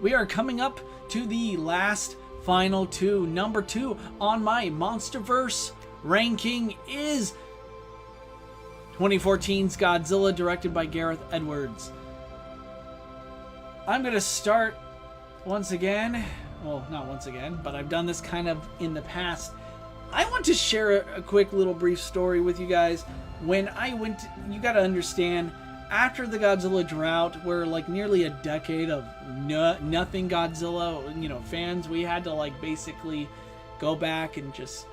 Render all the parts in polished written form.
we are coming up to the last final two. Number 2 on my Monsterverse ranking is 2014's Godzilla, directed by Gareth Edwards. I'm going to start once again. Well, not once again, but I've done this kind of in the past. I want to share a quick little brief story with you guys. When I went, you got to understand, after the Godzilla drought, where like nearly a decade of nothing Godzilla, fans, we had to like basically go back and just,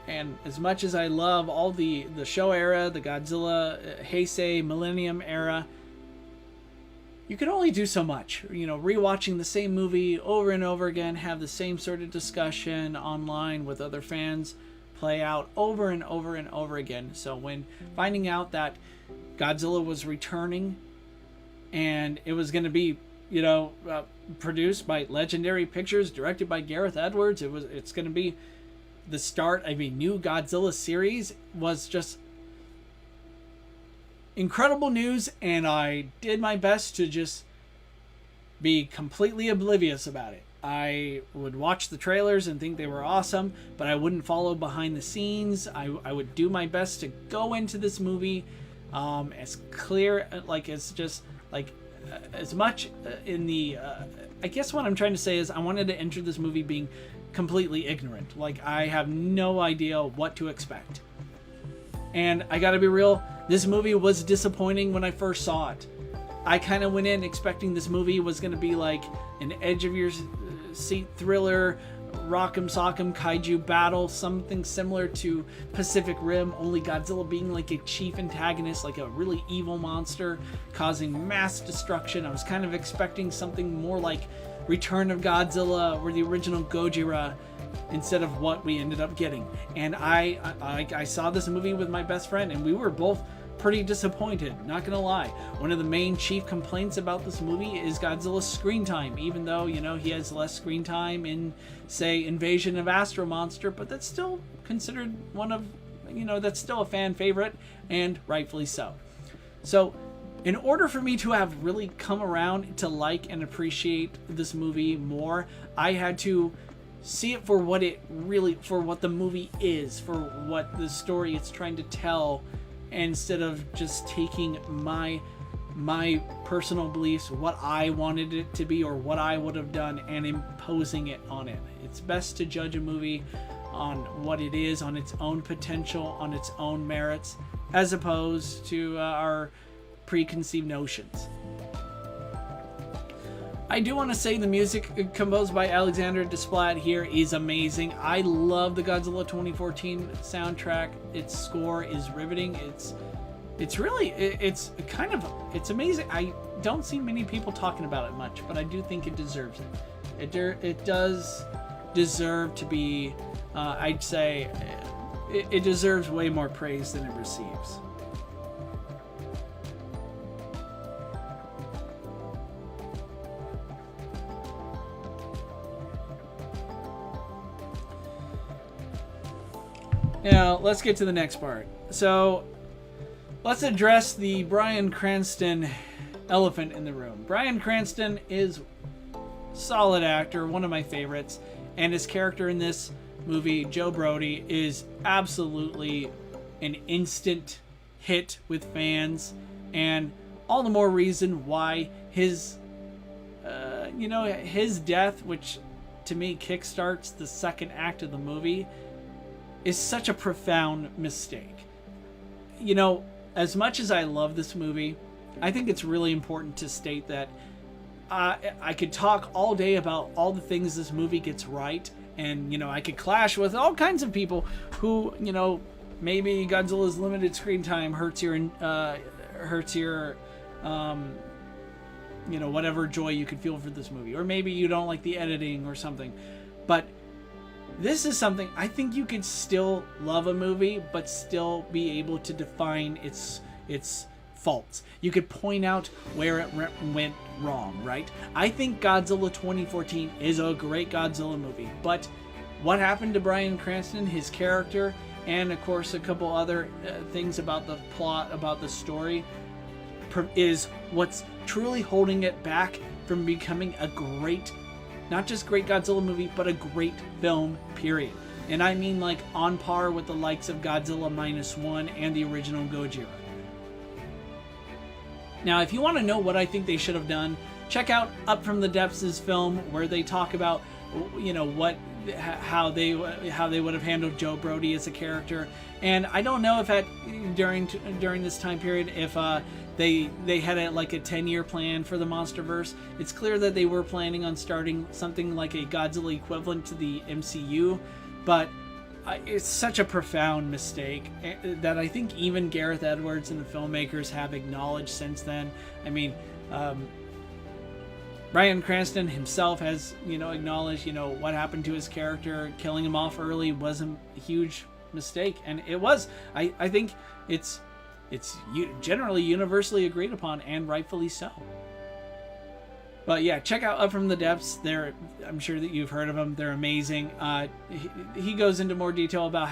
and as much as I love all the show era, the Godzilla Heisei Millennium era, you can only do so much. Rewatching the same movie over and over again, have the same sort of discussion online with other fans play out over and over and over again. So when finding out that Godzilla was returning and it was going to be, produced by Legendary Pictures, directed by Gareth Edwards, it's going to be the start of a new Godzilla series, was just incredible news, and I did my best to just be completely oblivious about it. I would watch the trailers and think they were awesome, but I wouldn't follow behind the scenes. I would do my best to go into this movie as clear, as much in the... I guess what I'm trying to say is I wanted to enter this movie being completely ignorant. Like, I have no idea what to expect. And I gotta be real, this movie was disappointing when I first saw it. I kind of went in expecting this movie was going to be like an edge-of-your-seat thriller, rock'em sock'em kaiju battle, something similar to Pacific Rim, only Godzilla being like a chief antagonist, like a really evil monster causing mass destruction. I was kind of expecting something more like Return of Godzilla or the original Gojira, instead of what we ended up getting. And I saw this movie with my best friend, and we were both pretty disappointed, not gonna lie. One of the main chief complaints about this movie is Godzilla's screen time, even though, he has less screen time in, say, Invasion of Astro Monster, but that's still considered one of, that's still a fan favorite, and rightfully so. So, in order for me to have really come around to like and appreciate this movie more, I had to see it for what the movie is, for what the story it's trying to tell, instead of just taking my personal beliefs, what I wanted it to be or what I would have done, and imposing it on it. It's best to judge a movie on what it is, on its own potential, on its own merits, as opposed to our preconceived notions. I do want to say the music composed by Alexander Desplat here is amazing. I love the Godzilla 2014 soundtrack. Its score is riveting. It's amazing. I don't see many people talking about it much, but I do think it deserves it. It does deserve to be, I'd say, it deserves way more praise than it receives. Now, let's get to the next part. So, let's address the Bryan Cranston elephant in the room. Bryan Cranston is a solid actor, one of my favorites, and his character in this movie, Joe Brody, is absolutely an instant hit with fans, and all the more reason why his death, which to me kickstarts the second act of the movie, is such a profound mistake. As much as I love this movie, I think it's really important to state that I could talk all day about all the things this movie gets right, and I could clash with all kinds of people who, maybe Godzilla's limited screen time hurts your whatever joy you could feel for this movie, or maybe you don't like the editing or something. But this is something I think you could still love a movie, but still be able to define its faults. You could point out where it went wrong, right? I think Godzilla 2014 is a great Godzilla movie, but what happened to Bryan Cranston, his character, and of course a couple other things about the plot, about the story, is what's truly holding it back from becoming a great, not just great Godzilla movie, but a great film, period. And I mean like on par with the likes of Godzilla -1 and the original Gojira. Now, if you want to know what I think they should have done, check out Up From the Depths' film, where they talk about, you know, how they would have handled Joe Brody as a character. And I don't know if during this time period if they had a 10-year plan for the Monsterverse. It's clear that they were planning on starting something like a Godzilla equivalent to the MCU, but it's such a profound mistake that I think even Gareth Edwards and the filmmakers have acknowledged since then. I mean, Bryan Cranston himself has, acknowledged, what happened to his character. Killing him off early was a huge mistake, and it was. I think it's generally universally agreed upon, and rightfully so. But yeah, check out Up From the Depths. I'm sure that you've heard of them. They're amazing. He goes into more detail about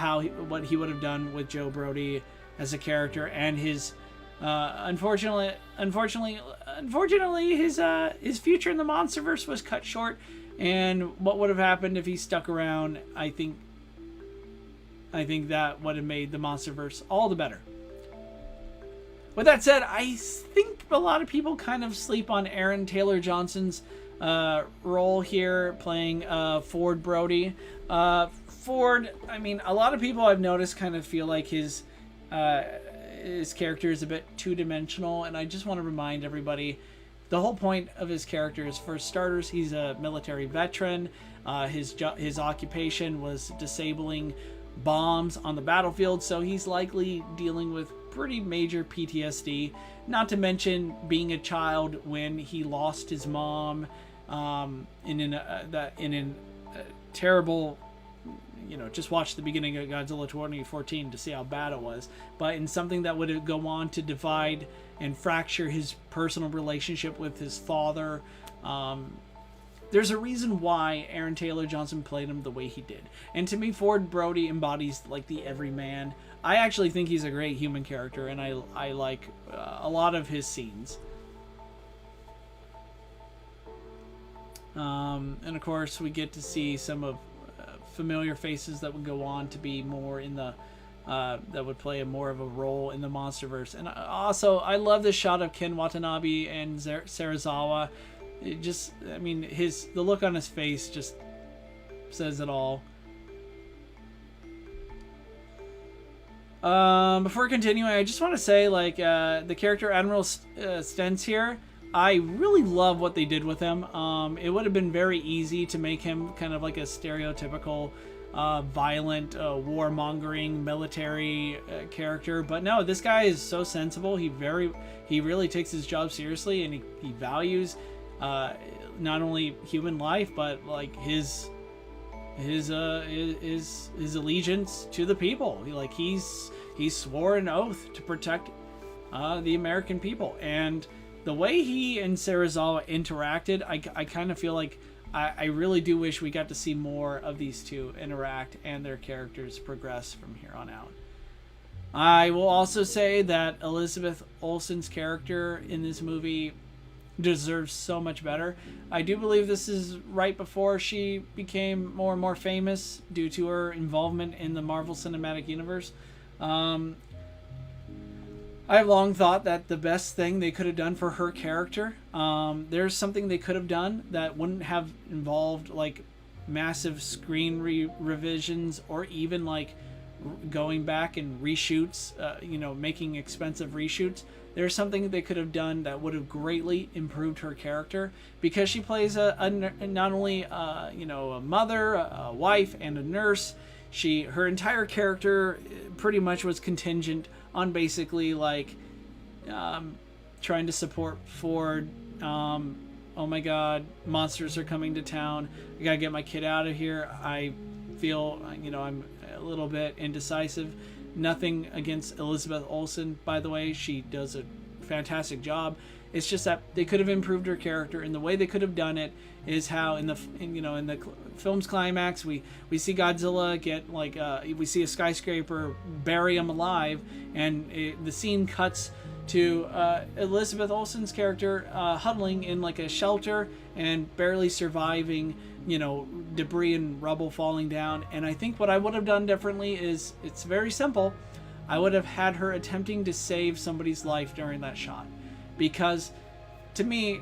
what he would have done with Joe Brody as a character, and his unfortunately his future in the Monsterverse was cut short. And what would have happened if he stuck around? I think that would have made the Monsterverse all the better. With that said, I think a lot of people kind of sleep on Aaron Taylor Johnson's role here, playing Ford Brody. Ford, I mean, a lot of people I've noticed kind of feel like his character is a bit two-dimensional, and I just want to remind everybody, the whole point of his character is, for starters, he's a military veteran. His occupation was disabling bombs on the battlefield, so he's likely dealing with pretty major PTSD, not to mention being a child when he lost his mom in a terrible, just watch the beginning of Godzilla 2014 to see how bad it was, but in something that would go on to divide and fracture his personal relationship with his father. There's a reason why Aaron Taylor Johnson played him the way he did. And to me, Ford Brody embodies like the everyman. I actually think he's a great human character, and I like a lot of his scenes. And of course, we get to see some of familiar faces that would go on to be more in the that would play more of a role in the Monsterverse. And also, I love this shot of Ken Watanabe and Serizawa. It just, I mean, the look on his face just says it all. Before continuing, I just want to say, the character Admiral Stentz here, I really love what they did with him. It would have been very easy to make him kind of like a stereotypical violent, warmongering military character, but no, this guy is so sensible. He really takes his job seriously, and he values not only human life, but like his allegiance to the people. He swore an oath to protect the American people, and the way he and Serizawa interacted, I kind of feel like I really do wish we got to see more of these two interact and their characters progress from here on out. I will also say that Elizabeth Olsen's character in this movie deserves so much better. I do believe this is right before she became more and more famous due to her involvement in the Marvel Cinematic Universe. I've long thought that the best thing they could have done for her character, there's something they could have done that wouldn't have involved like massive screen revisions, or even like going back and reshoots, making expensive reshoots. There's something they could have done that would have greatly improved her character, because she plays not only a mother, a wife, and a nurse. Her entire character pretty much was contingent on basically trying to support Ford. Oh my God, monsters are coming to town. I gotta get my kid out of here. I feel I'm a little bit indecisive. Nothing against Elizabeth Olsen, by the way. She does a fantastic job. It's just that they could have improved her character, and the way they could have done it is how in the film's climax we see Godzilla get we see a skyscraper bury him alive, and the scene cuts to Elizabeth Olsen's character huddling in like a shelter and barely surviving, debris and rubble falling down. And I think what I would have done differently is, it's very simple. I would have had her attempting to save somebody's life during that shot, because to me,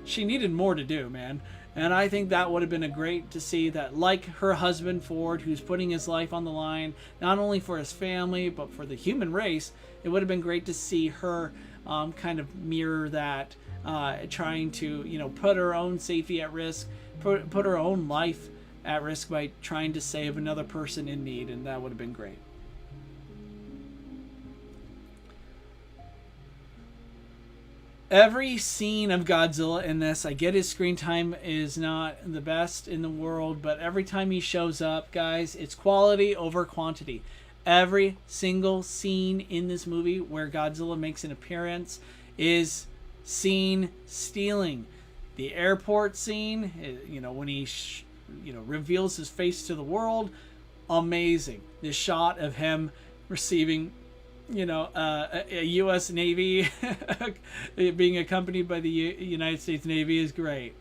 she needed more to do, man. And I think that would have been a great to see that, like her husband Ford, who's putting his life on the line, not only for his family, but for the human race. It would have been great to see her kind of mirror that, trying to, put her own safety at risk, put her own life at risk by trying to save another person in need. And that would have been great. Every scene of Godzilla in this, I get his screen time is not the best in the world, but every time he shows up, guys, it's quality over quantity. Every single scene in this movie where Godzilla makes an appearance is scene stealing. The airport scene, when he reveals his face to the world, amazing. The shot of him receiving a U.S. Navy being accompanied by the United States Navy is great.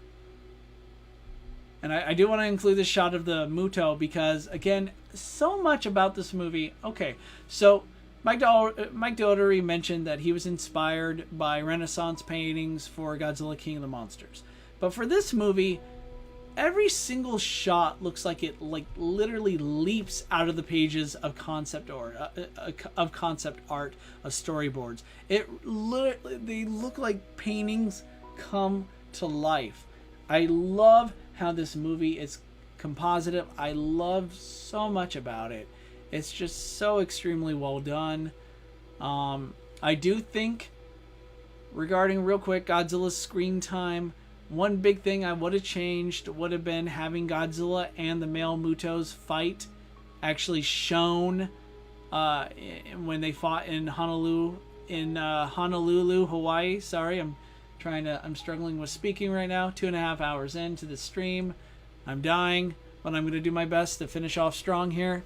And I do want to include this shot of the Muto because, again, so much about this movie. Okay, so Mike Doherty mentioned that he was inspired by Renaissance paintings for Godzilla King of the Monsters. But for this movie, every single shot looks like it literally leaps out of the pages of concept art, of storyboards. They look like paintings come to life. I love how this movie is compositive. I love so much about it. It's just so extremely well done. I do think, regarding real quick Godzilla's screen time, one big thing I would have changed would have been having Godzilla and the male Mutos fight actually shown when they fought in Honolulu, Hawaii. Sorry, I'm struggling with speaking right now. 2.5 hours into the stream. I'm dying, but I'm going to do my best to finish off strong here.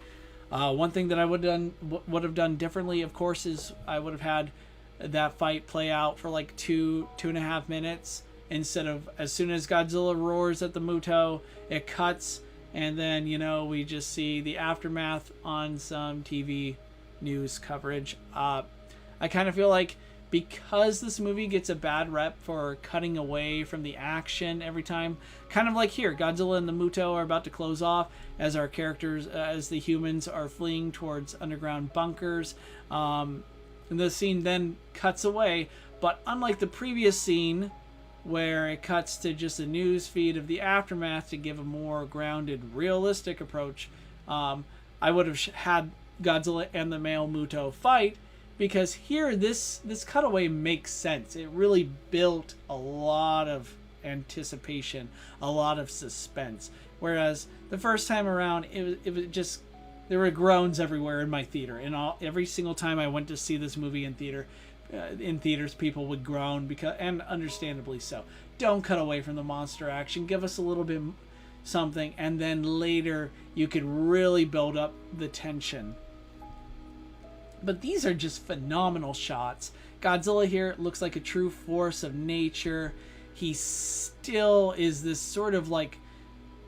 One thing that I would have done differently, of course, is I would have had that fight play out for like 2.5 minutes. Instead of, as soon as Godzilla roars at the Muto, it cuts, and then, we just see the aftermath on some TV news coverage. I kind of feel like, because this movie gets a bad rep for cutting away from the action every time, kind of like here, Godzilla and the Muto are about to close off as our characters, as the humans are fleeing towards underground bunkers. And the scene then cuts away, but unlike the previous scene, where it cuts to just a news feed of the aftermath to give a more grounded, realistic approach, I would have had Godzilla and the male Muto fight, because here this cutaway makes sense. It really built a lot of anticipation, a lot of suspense. Whereas the first time around, it was just, there were groans everywhere in my theater, and every single time I went to see this movie in theaters, people would groan, and understandably so. Don't cut away from the monster action. Give us a little bit something, and then later you could really build up the tension. But these are just phenomenal shots. Godzilla here looks like a true force of nature. He still is this sort of like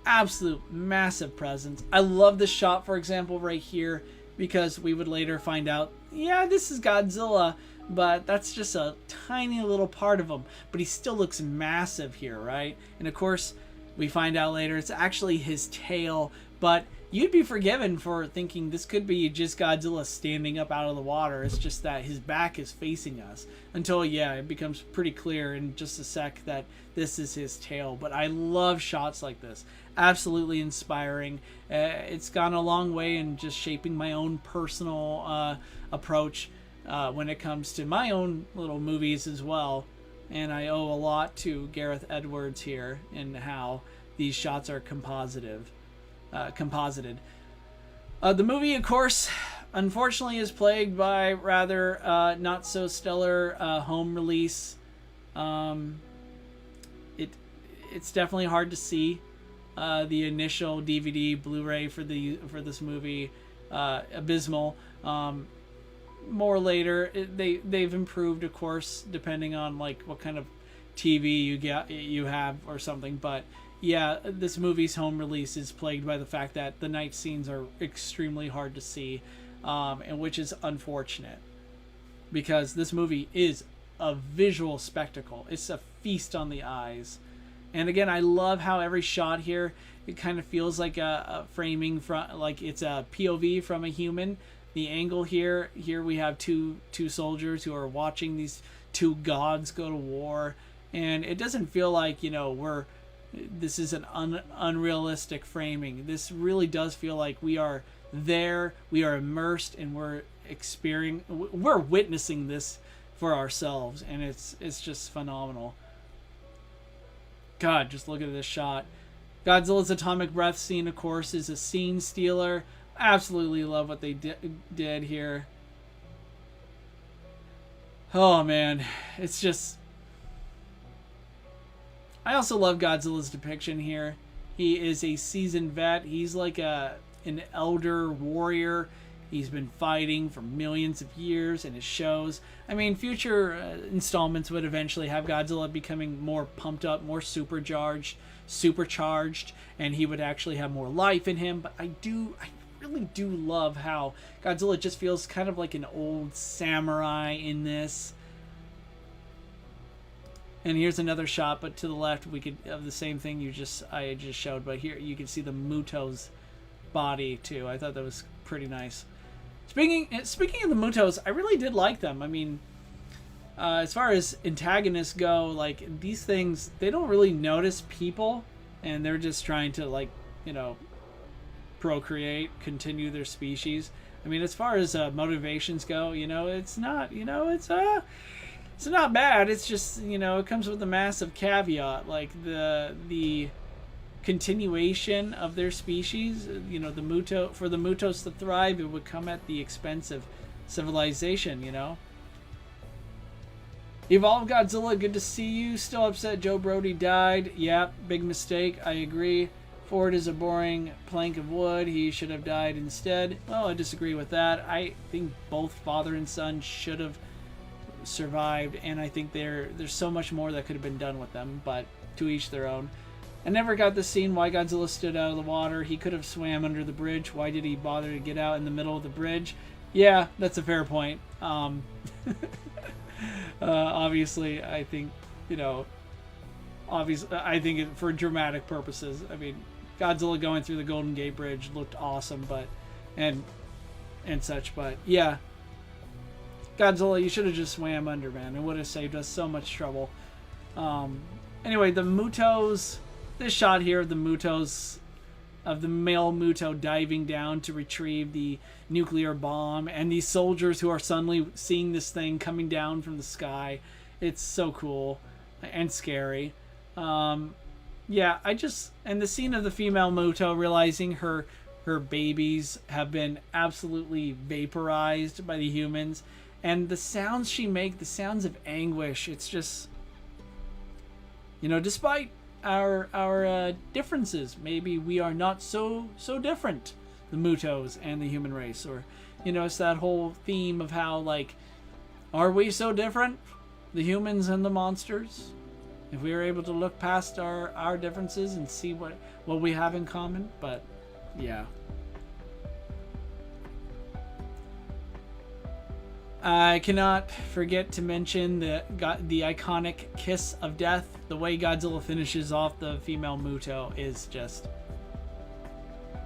absolute massive presence. I love this shot, for example, right here, because we would later find out, yeah, this is Godzilla, but that's just a tiny little part of him. But he still looks massive here, right? And of course, we find out later it's actually his tail, but you'd be forgiven for thinking this could be just Godzilla standing up out of the water. It's just that his back is facing us, until, yeah, it becomes pretty clear in just a sec that this is his tail. But I love shots like this. Absolutely inspiring. It's gone a long way in just shaping my own personal approach when it comes to my own little movies as well. And I owe a lot to Gareth Edwards here in how these shots are composited. The movie, of course, unfortunately is plagued by rather not so stellar home release. It's definitely hard to see the initial DVD Blu-ray for this movie. Abysmal. more later. They've improved, of course, depending on like what kind of TV you have or something. But yeah, this movie's home release is plagued by the fact that the night scenes are extremely hard to see, and which is unfortunate because this movie is a visual spectacle. It's a feast on the eyes. And again, I love how every shot here, it kind of feels like a framing from, like it's a POV from a human. The angle here we have two soldiers who are watching these two gods go to war, and it doesn't feel like, you know, this is an unrealistic framing. This really does feel like we are there, we are immersed, and we're witnessing this for ourselves, and it's just phenomenal. God, just look at this shot. Godzilla's atomic breath scene, of course, is a scene stealer. Absolutely love what they did here. Oh man, it's just... I also love Godzilla's depiction here. He is a seasoned vet. He's like an elder warrior. He's been fighting for millions of years, and it shows. I mean, future installments would eventually have Godzilla becoming more pumped up, more supercharged, and he would actually have more life in him. But I really do love how Godzilla just feels kind of like an old samurai in this. And here's another shot, but to the left we could have the same thing I just showed, but here you can see the Muto's body too. I thought that was pretty nice. Speaking of the Mutos, I really did like them. I mean, as far as antagonists go, like these things, they don't really notice people, and they're just trying to, like, you know, procreate, continue their species. I mean, as far as motivations go, you know, it's not bad. It's just, you know, it comes with a massive caveat, like the continuation of their species. You know, for the Mutos to thrive, it would come at the expense of civilization, you know. Evolved Godzilla, good to see you. Still upset Joe Brody died. Yeah, big mistake. I agree. Ford is a boring plank of wood. He should have died instead. Well, I disagree with that. I think both father and son should have survived, and I think there's so much more that could have been done with them, but to each their own. I never got the scene why Godzilla stood out of the water. He could have swam under the bridge. Why did he bother to get out in the middle of the bridge? Yeah, that's a fair point. Obviously, I think, you know, I think for dramatic purposes. I mean, Godzilla going through the Golden Gate Bridge looked awesome, but and such, but yeah, Godzilla, you should have just swam under, man. It would have saved us so much trouble. Anyway, the Mutos. This shot here of the Mutos, of the male Muto diving down to retrieve the nuclear bomb, and these soldiers who are suddenly seeing this thing coming down from the sky. It's so cool and scary. Yeah, and the scene of the female Muto realizing her babies have been absolutely vaporized by the humans, and the sounds she makes, the sounds of anguish. It's just, you know, despite our differences, maybe we are not so different, the Mutos and the human race. Or, you know, it's that whole theme of how, like, are we so different, the humans and the monsters? If we were able to look past our differences and see what we have in common. But yeah, I cannot forget to mention the iconic kiss of death. The way Godzilla finishes off the female Muto is just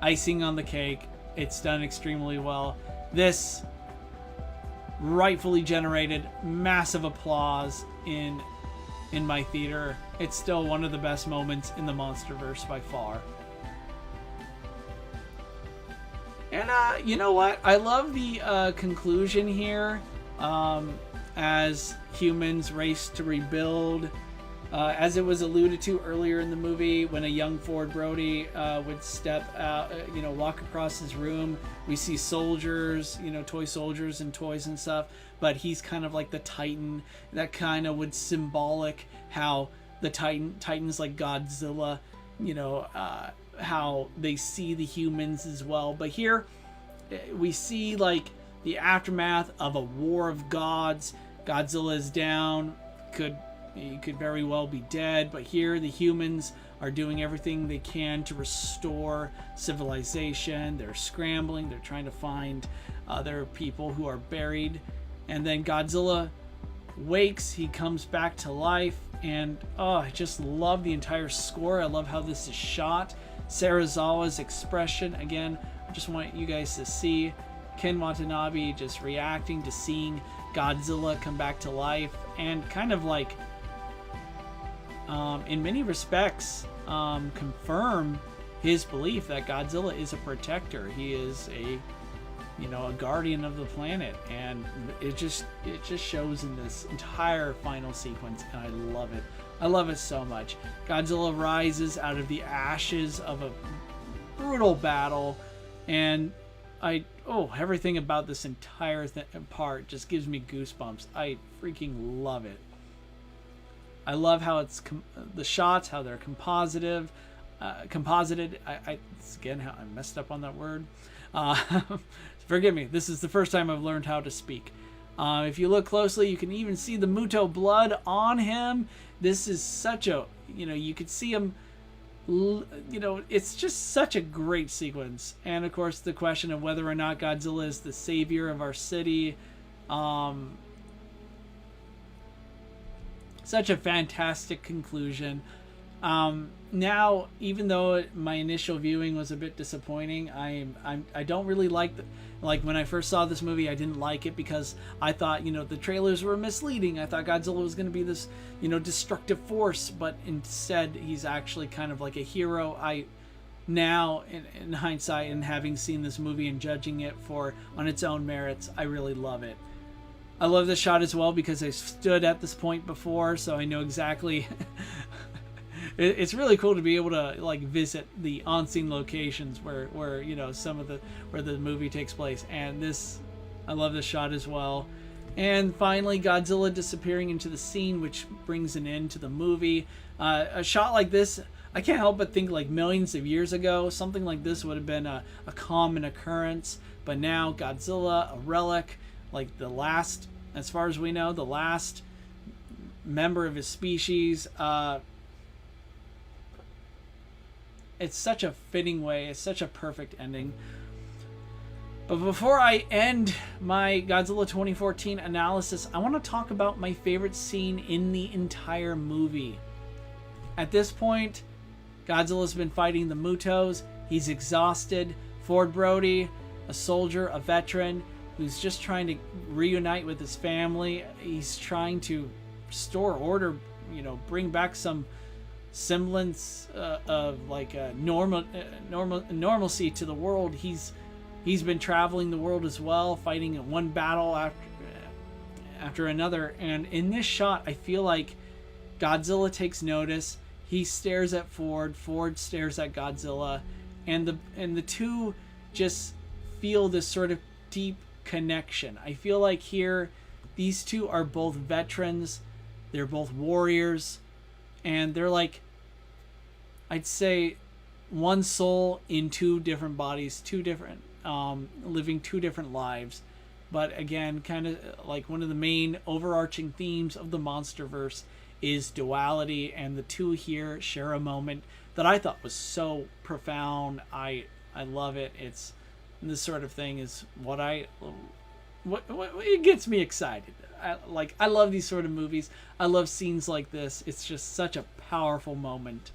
icing on the cake. It's done extremely well. This rightfully generated massive applause in my theater. It's still one of the best moments in the Monsterverse by far. And you know what? I love the conclusion here, as humans race to rebuild. As it was alluded to earlier in the movie, when a young Ford Brody would step out, walk across his room, we see soldiers, toy soldiers and toys and stuff, but he's kind of like the Titan. That kind of would symbolic how the Titans like Godzilla, how they see the humans as well. But here we see like the aftermath of a war of gods. Godzilla is down, he could very well be dead, but here the humans are doing everything they can to restore civilization. They're scrambling, they're trying to find other people who are buried, and then Godzilla wakes, he comes back to life, and I just love the entire score. I love how this is shot. Serizawa's expression, again, I just want you guys to see Ken Watanabe just reacting to seeing Godzilla come back to life, and kind of like in many respects confirm his belief that Godzilla is a protector. He is a guardian of the planet, and it just shows in this entire final sequence, and I love it. I love it so much. Godzilla rises out of the ashes of a brutal battle, and everything about this entire part just gives me goosebumps. I freaking love it. I love how it's the shots, how they're composited. Again, how I messed up on that word. Forgive me. This is the first time I've learned how to speak. If you look closely, you can even see the Muto blood on him. This is such a, you could see him, it's just such a great sequence. And of course, the question of whether or not Godzilla is the savior of our city. Such a fantastic conclusion. Now, even though my initial viewing was a bit disappointing, I don't really like when I first saw this movie, I didn't like it because I thought, the trailers were misleading. I thought Godzilla was going to be this, destructive force, but instead he's actually kind of like a hero. Now, in hindsight, and having seen this movie and judging it on its own merits, I really love it. I love this shot as well because I stood at this point before, so I know exactly. It's really cool to be able to visit the on-scene locations where where the movie takes place, and I love this shot as well. And finally, Godzilla disappearing into the scene, which brings an end to the movie. A shot like this, I can't help but think millions of years ago, something like this would have been a common occurrence. But now Godzilla, a relic, the last, as far as we know, the last member of his species. It's such a fitting way. It's such a perfect ending. But before I end my Godzilla 2014 analysis, I want to talk about my favorite scene in the entire movie. At this point, Godzilla's been fighting the Mutos. He's exhausted. Ford Brody, a soldier, a veteran, who's just trying to reunite with his family. He's trying to restore order, bring back some semblance of normalcy to the world. He's been traveling the world as well, fighting one battle after another. And in this shot, I feel like Godzilla takes notice. He stares at Ford. Ford stares at Godzilla, and the two just feel this sort of deep connection. I feel like here, these two are both veterans. They're both warriors. And they're I'd say, one soul in two different bodies, living two different lives. But again, kind of one of the main overarching themes of the Monsterverse is duality, and the two here share a moment that I thought was so profound. I love it. This sort of thing is what it gets me excited. I love these sort of movies. I love scenes like this. It's just such a powerful moment.